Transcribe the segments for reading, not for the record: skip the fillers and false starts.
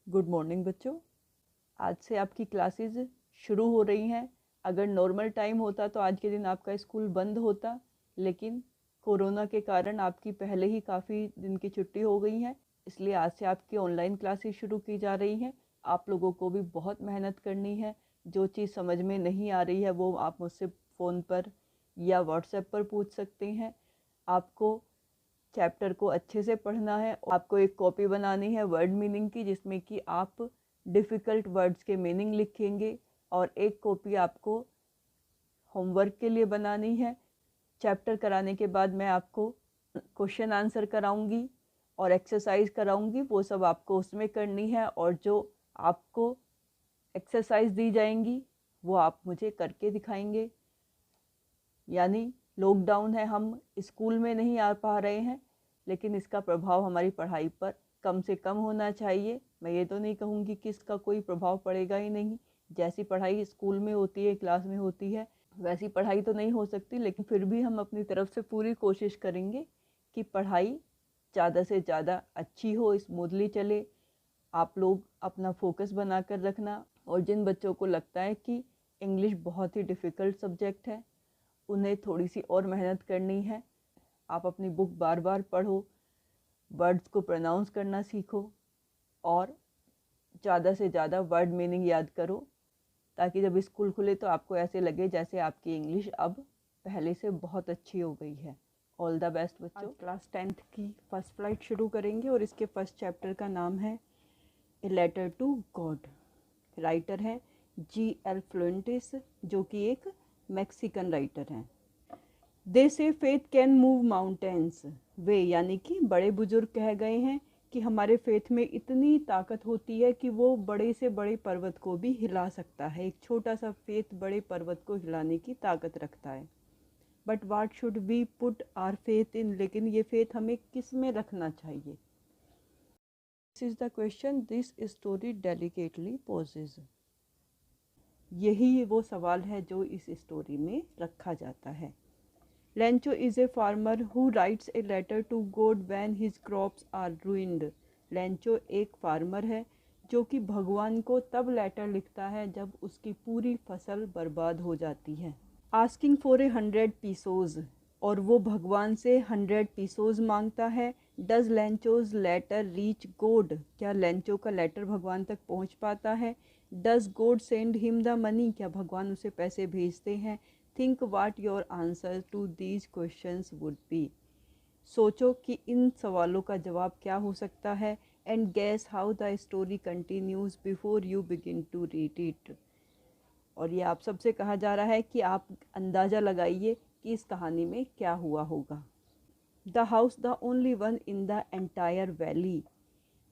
Good morning बच्चों। आज से आपकी क्लासेस शुरू हो रही हैं। अगर नॉर्मल टाइम होता तो आज के दिन आपका स्कूल बंद होता, लेकिन कोरोना के कारण आपकी पहले ही काफ़ी दिन की छुट्टी हो गई है, इसलिए आज से आपकी ऑनलाइन क्लासेस शुरू की जा रही हैं। आप लोगों को भी बहुत मेहनत करनी है। जो चीज़ समझ में नहीं आ रही है वो आप मुझसे फ़ोन पर या व्हाट्सएप पर पूछ सकते हैं। आपको चैप्टर को अच्छे से पढ़ना है। आपको एक कॉपी बनानी है वर्ड मीनिंग की, जिसमें कि आप डिफ़िकल्ट वर्ड्स के मीनिंग लिखेंगे, और एक कॉपी आपको होमवर्क के लिए बनानी है। चैप्टर कराने के बाद मैं आपको क्वेश्चन आंसर कराऊंगी और एक्सरसाइज कराऊंगी, वो सब आपको उसमें करनी है। और जो आपको एक्सरसाइज दी जाएंगी वो आप मुझे करके दिखाएंगे। यानी लॉकडाउन है, हम स्कूल में नहीं आ पा रहे हैं, लेकिन इसका प्रभाव हमारी पढ़ाई पर कम से कम होना चाहिए। मैं ये तो नहीं कहूँगी कि इसका कोई प्रभाव पड़ेगा ही नहीं। जैसी पढ़ाई स्कूल में होती है, क्लास में होती है, वैसी पढ़ाई तो नहीं हो सकती, लेकिन फिर भी हम अपनी तरफ से पूरी कोशिश करेंगे कि पढ़ाई ज़्यादा से ज़्यादा अच्छी हो, स्मूथली चले। आप लोग अपना फोकस बना कर रखना। और जिन बच्चों को लगता है कि इंग्लिश बहुत ही डिफ़िकल्ट सब्जेक्ट है, उन्हें थोड़ी सी और मेहनत करनी है। आप अपनी बुक बार बार पढ़ो, वर्ड्स को प्रोनाउंस करना सीखो, और ज़्यादा से ज़्यादा वर्ड मीनिंग याद करो, ताकि जब स्कूल खुले तो आपको ऐसे लगे जैसे आपकी इंग्लिश अब पहले से बहुत अच्छी हो गई है। ऑल द बेस्ट बच्चों। आज क्लास 10th की फर्स्ट फ्लाइट शुरू करेंगे और इसके फर्स्ट चैप्टर का नाम है a letter to God. Writer है G.L. फ्लुएंटिस, जो कि एक मैक्सिकन राइटर हैं। दे से फेथ कैन मूव माउंटेन्स। वे यानी कि बड़े बुजुर्ग कह गए हैं कि हमारे फेथ में इतनी ताकत होती है कि वो बड़े से बड़े पर्वत को भी हिला सकता है। एक छोटा सा फेथ बड़े पर्वत को हिलाने की ताकत रखता है। But what should we put our faith in. लेकिन ये फेथ हमें किस में रखना चाहिए? This is the question this story delicately poses. यही वो सवाल है जो इस स्टोरी में रखा जाता है। Lencho is a farmer who writes a letter to God when his crops are ruined. Lencho एक फार्मर है जो कि भगवान को तब लेटर लिखता है जब उसकी पूरी फसल बर्बाद हो जाती है। Asking for 100 pesos, और वो भगवान से 100 pesos मांगता है। Does Lencho's letter reach God? क्या लेंचो का लेटर भगवान तक पहुंच पाता है? Does God send him the money? क्या भगवान उसे पैसे भेजते हैं? Think what your answer to these questions would be. सोचो कि इन सवालों का जवाब क्या हो सकता है। And guess how the story continues before you begin to read it. और ये आप सबसे कहा जा रहा है कि आप अंदाज़ा लगाइए कि इस कहानी में क्या हुआ होगा। The house the only one in the entire valley.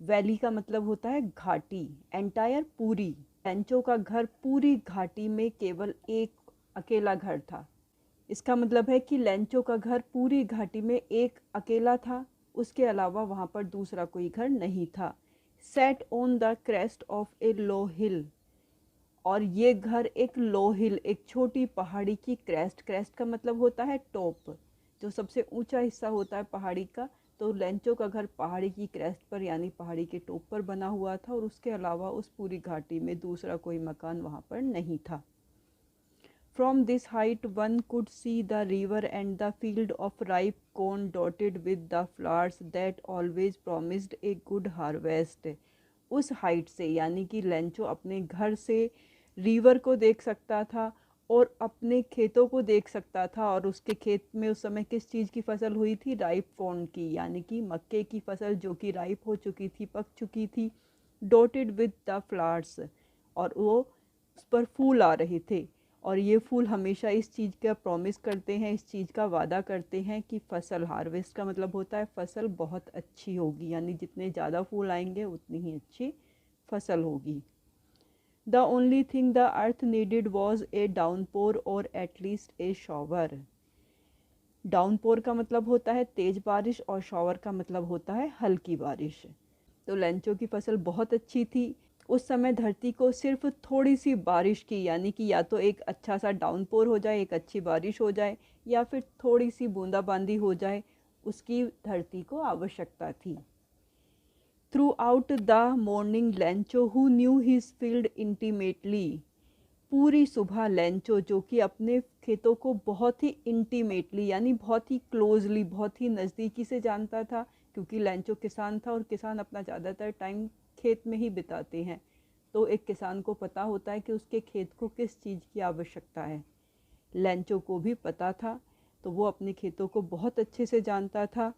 Valley का मतलब होता है घाटी, एंटायर पूरी। लेंचो का घर पूरी घाटी में केवल एक अकेला घर था। इसका मतलब है कि लेंचो का घर पूरी घाटी में एक अकेला था, उसके अलावा वहाँ पर दूसरा कोई घर नहीं था। Set on the crest of a low hill. और ये घर एक लो हिल, एक छोटी पहाड़ी की क्रेस्ट। क्रेस्ट का मतलब होता है टॉप, जो सबसे ऊंचा हिस्सा होता है पहाड़ी का। तो लेंचो का घर पहाड़ी की क्रेस्ट पर यानी पहाड़ी के टॉप पर बना हुआ था, और उसके अलावा उस पूरी घाटी में दूसरा कोई मकान वहाँ पर नहीं था। From this height one could see the river and the field of ripe corn dotted with the flowers that always promised a good harvest. उस हाइट से यानी कि लेंचो अपने घर से रिवर को देख सकता था और अपने खेतों को देख सकता था। और उसके खेत में उस समय किस चीज़ की फसल हुई थी? राइप कॉर्न की, यानी कि मक्के की फसल, जो कि राइप हो चुकी थी, पक चुकी थी। डॉटेड विद द फ्लावर्स, और वो उस पर फूल आ रहे थे। और ये फूल हमेशा इस चीज़ का प्रॉमिस करते हैं, इस चीज़ का वादा करते हैं कि फसल, हार्वेस्ट का मतलब होता है फसल बहुत अच्छी होगी, यानी जितने ज़्यादा फूल आएंगे उतनी ही अच्छी फसल होगी। The only thing the earth needed was a downpour और एटलीस्ट ए शॉवर। डाउनपोर का मतलब होता है तेज बारिश और शॉवर का मतलब होता है हल्की बारिश। तो लेंचो की फसल बहुत अच्छी थी। उस समय धरती को सिर्फ थोड़ी सी बारिश की, यानी कि या तो एक अच्छा सा डाउनपोर हो जाए, एक अच्छी बारिश हो जाए, या फिर थोड़ी सी बूंदाबांदी हो जाए, उसकी धरती को आवश्यकता थी। Through out the morning Lencho who knew his field intimately, पूरी सुबह लेंचो जो कि अपने खेतों को बहुत ही इंटीमेटली यानी बहुत ही क्लोजली, बहुत ही नज़दीकी से जानता था, क्योंकि लेंचो किसान था और किसान अपना ज़्यादातर टाइम खेत में ही बिताते हैं। तो एक किसान को पता होता है कि उसके खेत को किस चीज़ की आवश्यकता है। लेंचो को भी पता था, तो वो अपने खेतों को बहुत अच्छे से जानता था।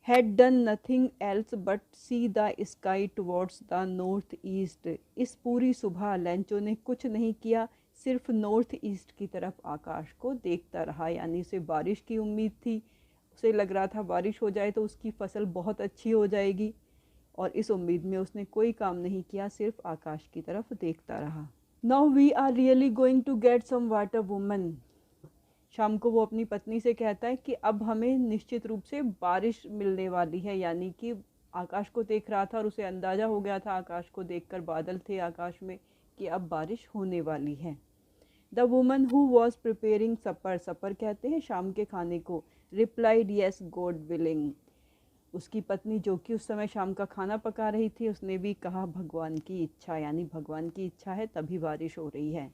had done nothing else but see the sky towards the north east, इस पूरी सुबह लेंचो ने कुछ नहीं किया, सिर्फ नॉर्थ ईस्ट की तरफ आकाश को देखता रहा। यानी उसे बारिश की उम्मीद थी, उसे लग रहा था बारिश हो जाए तो उसकी फसल बहुत अच्छी हो जाएगी, और इस उम्मीद में उसने कोई काम नहीं किया, सिर्फ आकाश की तरफ देखता रहा। Now we are really going to get some water woman, शाम को वो अपनी पत्नी से कहता है कि अब हमें निश्चित रूप से बारिश मिलने वाली है। यानी कि आकाश को देख रहा था और उसे अंदाज़ा हो गया था, आकाश को देखकर, बादल थे आकाश में, कि अब बारिश होने वाली है। The woman who was preparing supper, supper कहते हैं शाम के खाने को, रिप्लाइड येस गॉड विलिंग, उसकी पत्नी जो कि उस समय शाम का खाना पका रही थी, उसने भी कहा भगवान की इच्छा, यानी भगवान की इच्छा है तभी बारिश हो रही है।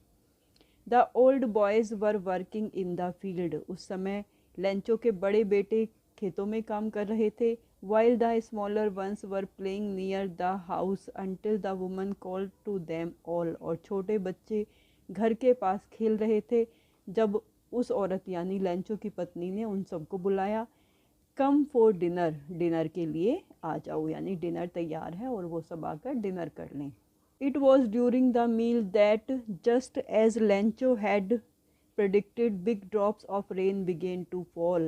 The old boys were working in the field, उस समय लेंचो के बड़े बेटे खेतों में काम कर रहे थे। While the smaller ones were playing near the house until the woman called to them all, और छोटे बच्चे घर के पास खेल रहे थे जब उस औरत यानी लेंचो की पत्नी ने उन सबको बुलाया। कम फॉर डिनर, डिनर के लिए आ जाओ, यानी डिनर तैयार है और वो सब आकर डिनर कर लें। It was during the meal that, just as Lencho had predicted, big drops of rain began to fall.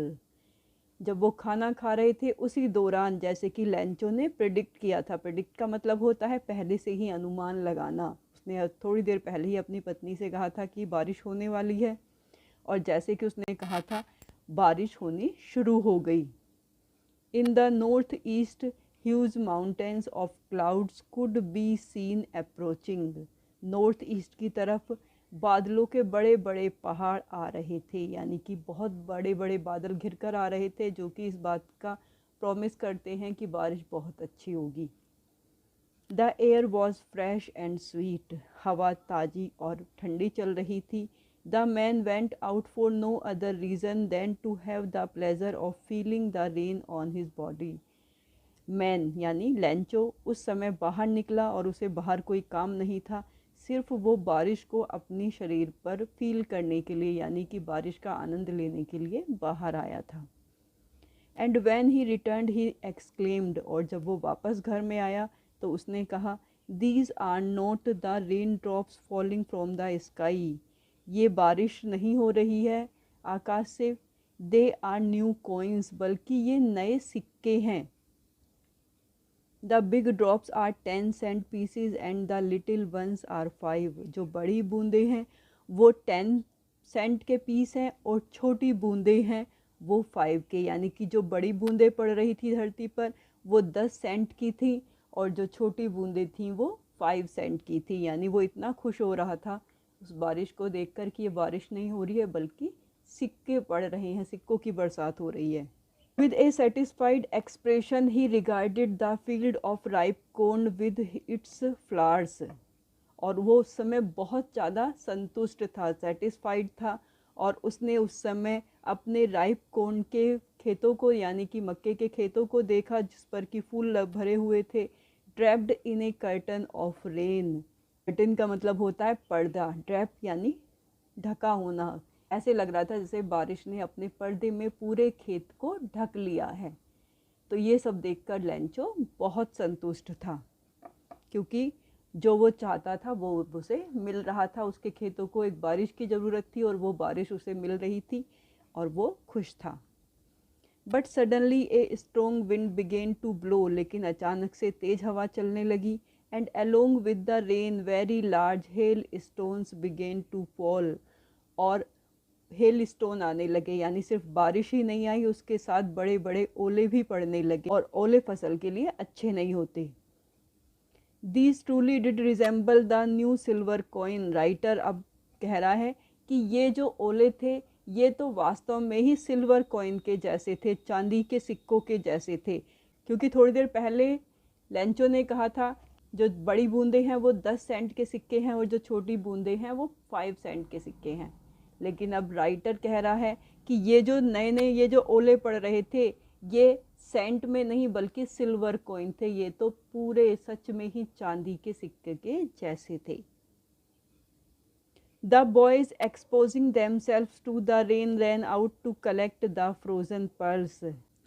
जब वो खाना खा रहे थे उसी दौरान, जैसे कि लेंचो ने प्रिडिक्ट किया था, प्रिडिक्ट का मतलब होता है पहले से ही अनुमान लगाना, उसने थोड़ी देर पहले ही अपनी पत्नी से कहा था कि बारिश होने वाली है, और जैसे कि उसने कहा था बारिश होनी शुरू हो गई। In the northeast, huge mountains of clouds could be seen approaching. North east की तरफ बादलों के बड़े बड़े पहाड़ आ रहे थे, यानी कि बहुत बड़े बड़े बादल घिरकर आ रहे थे, जो कि इस बात का प्रॉमिस करते हैं कि बारिश बहुत अच्छी होगी। The air was fresh and sweet, हवा ताज़ी और ठंडी चल रही थी। The man went out for no other reason than to have the pleasure of feeling the rain on his body. Man यानी लेंचो उस समय बाहर निकला और उसे बाहर कोई काम नहीं था, सिर्फ वो बारिश को अपनी शरीर पर फील करने के लिए, यानी कि बारिश का आनंद लेने के लिए बाहर आया था। And when he returned he exclaimed, और जब वो वापस घर में आया तो उसने कहा, these are not the rain drops falling from the sky, ये बारिश नहीं हो रही है आकाश से, दे आर न्यू कॉइन्स, बल्कि ये नए सिक्के हैं। The big drops are 10 cent pieces and the little ones are 5, जो बड़ी बूंदें हैं वो 10 सेंट के पीस हैं और छोटी बूंदें हैं वो 5 के, यानी कि जो बड़ी बूंदें पड़ रही थी धरती पर वो 10 सेंट की थी और जो छोटी बूंदें थीं वो 5 सेंट की थी। यानी वो इतना खुश हो रहा था उस बारिश को देखकर कि ये बारिश नहीं हो रही है बल्कि सिक्के पड़ रहे हैं, सिक्कों की बरसात हो रही है। With a satisfied expression he regarded the field of ripe corn with its flowers, और वो उस समय बहुत ज़्यादा संतुष्ट था, सेटिस्फाइड था, और उसने उस समय अपने राइप कॉर्न के खेतों को, यानी कि मक्के के खेतों को देखा जिस पर कि फूल भरे हुए थे। Draped in A curtain of rain, curtain का मतलब होता है पर्दा, ड्रैप यानी ढका होना, ऐसे लग रहा था जैसे बारिश ने अपने पर्दे में पूरे खेत को ढक लिया है। तो ये सब देखकर लेंचो बहुत संतुष्ट था, क्योंकि जो वो चाहता था वो उसे मिल रहा था, उसके खेतों को एक बारिश की ज़रूरत थी और वो बारिश उसे मिल रही थी और वो खुश था। But suddenly a strong wind began to blow, लेकिन अचानक से तेज़ हवा चलने लगी। And along with the rain very large hail stones began to fall, और हेल स्टोन आने लगे, यानी सिर्फ बारिश ही नहीं आई, उसके साथ बड़े बड़े ओले भी पड़ने लगे, और ओले फसल के लिए अच्छे नहीं होते। These truly did resemble the new silver coin, writer अब कह रहा है कि ये जो ओले थे ये तो वास्तव में ही सिल्वर कॉइन के जैसे थे, चांदी के सिक्कों के जैसे थे, क्योंकि थोड़ी देर पहले लेंचो ने कहा था जो बड़ी बूंदें हैं वो 10 सेंट के सिक्के हैं और जो छोटी बूंदें हैं वो 5 सेंट के सिक्के हैं। लेकिन अब राइटर कह रहा है कि ये जो नए नए ये जो ओले पड़ रहे थे ये सेंट में नहीं बल्कि सिल्वर कॉइन थे, ये तो पूरे सच में ही चांदी के सिक्के के जैसे थे। The boys exposing themselves to the rain ran out to collect the frozen pearls.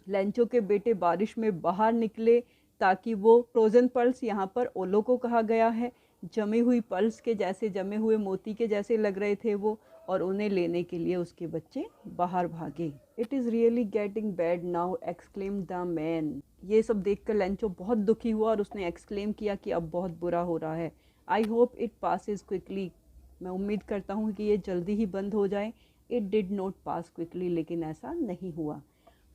Lencho के बेटे बारिश में बाहर निकले ताकि वो फ्रोजन पर्ल्स, यहाँ पर ओलो को कहा गया है, जमी हुई पर्ल्स के जैसे, जमे हुए मोती के जैसे लग रहे थे वो, और उन्हें लेने के लिए उसके बच्चे बाहर भागे। It is really getting bad now exclaim the man. ये सब देखकर लेंचो बहुत दुखी हुआ और उसने एक्सक्लेम किया कि अब बहुत बुरा हो रहा है। I hope it passes quickly. मैं उम्मीद करता हूँ कि ये जल्दी ही बंद हो जाए। It did not pass quickly, लेकिन ऐसा नहीं हुआ।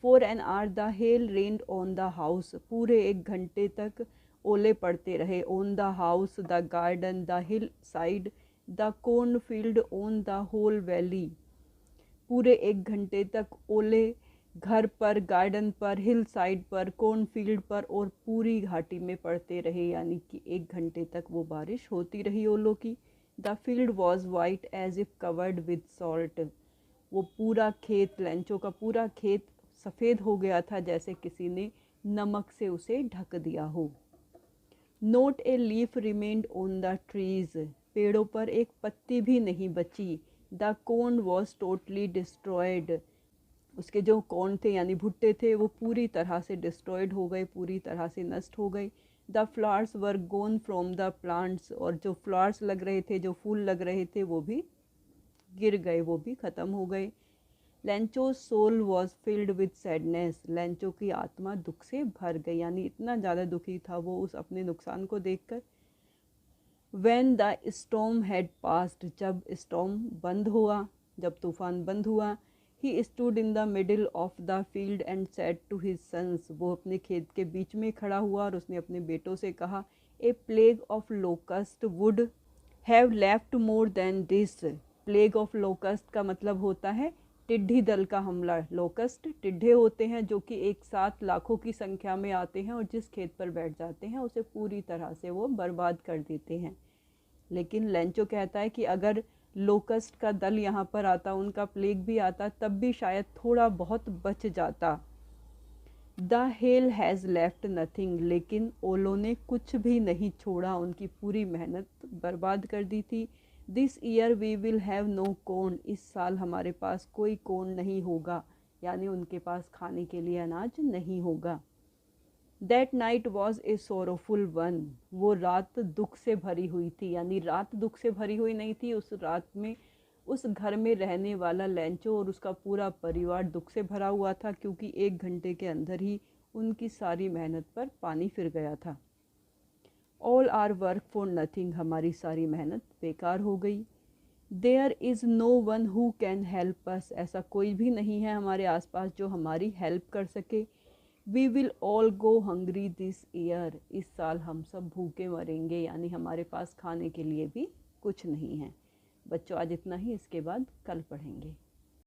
For an hour the hail rained on the house. पूरे 1 घंटे तक ओले पड़ते रहे। On the house, the garden, the hill side, the corn field, on the whole valley. पूरे 1 घंटे तक ओले घर पर, गार्डन पर, हिल साइड पर, कॉर्न फील्ड पर और पूरी घाटी में पड़ते रहे, यानी कि 1 घंटे तक वो बारिश होती रही ओलों की। The field was white as if covered with salt. वो पूरा खेत, लेंचो का पूरा खेत सफ़ेद हो गया था जैसे किसी ने नमक से उसे ढक दिया हो। Note a leaf remained on the trees. पेड़ों पर एक पत्ती भी नहीं बची। The corn was totally destroyed. उसके जो कॉर्न थे यानी भुट्टे थे वो पूरी तरह से डिस्ट्रॉयड हो गए, पूरी तरह से नष्ट हो गए। The flowers were gone from the plants. और जो फ्लावर्स लग रहे थे, जो फूल लग रहे थे वो भी गिर गए, वो भी ख़त्म हो गए। Lencho soul was filled with sadness. Lencho की आत्मा दुख से भर गई, यानी इतना ज़्यादा दुखी था वो उस अपने नुकसान को देखकर। When the storm had passed. जब स्टॉर्म बंद हुआ, जब तूफान बंद हुआ, he stood in the middle of the field and said to his sons. वो अपने खेत के बीच में खड़ा हुआ और उसने अपने बेटों से कहा, a plague of locust would have left more than this. Plague of locust का मतलब होता है टिड्डी दल का हमला। लोकस्ट टिड्ढे होते हैं जो कि एक साथ लाखों की संख्या में आते हैं और जिस खेत पर बैठ जाते हैं उसे पूरी तरह से वो बर्बाद कर देते हैं। लेकिन लेंचो कहता है कि अगर लोकस्ट का दल यहाँ पर आता, उनका प्लेग भी आता, तब भी शायद थोड़ा बहुत बच जाता। The hell has left nothing. लेकिन ओलों ने कुछ भी नहीं छोड़ा, उनकी पूरी मेहनत बर्बाद कर दी थी। This year we will have no corn. इस साल हमारे पास कोई कॉर्न नहीं होगा, यानी उनके पास खाने के लिए अनाज नहीं होगा। That night was a sorrowful one. वो रात दुख से भरी हुई थी, यानी रात दुख से भरी हुई नहीं थी। उस रात में उस घर में रहने वाला लेंचो और उसका पूरा परिवार दुख से भरा हुआ था, क्योंकि 1 घंटे के अंदर ही उनकी सारी मेहनत पर पानी फिर गया था। All our work for nothing. हमारी सारी मेहनत बेकार हो गई। There is no one who can help us. ऐसा कोई भी नहीं है हमारे आसपास जो हमारी हेल्प कर सके। We will all go hungry this year. इस साल हम सब भूखे मरेंगे, यानी हमारे पास खाने के लिए भी कुछ नहीं है। बच्चों आज इतना ही, इसके बाद कल पढ़ेंगे।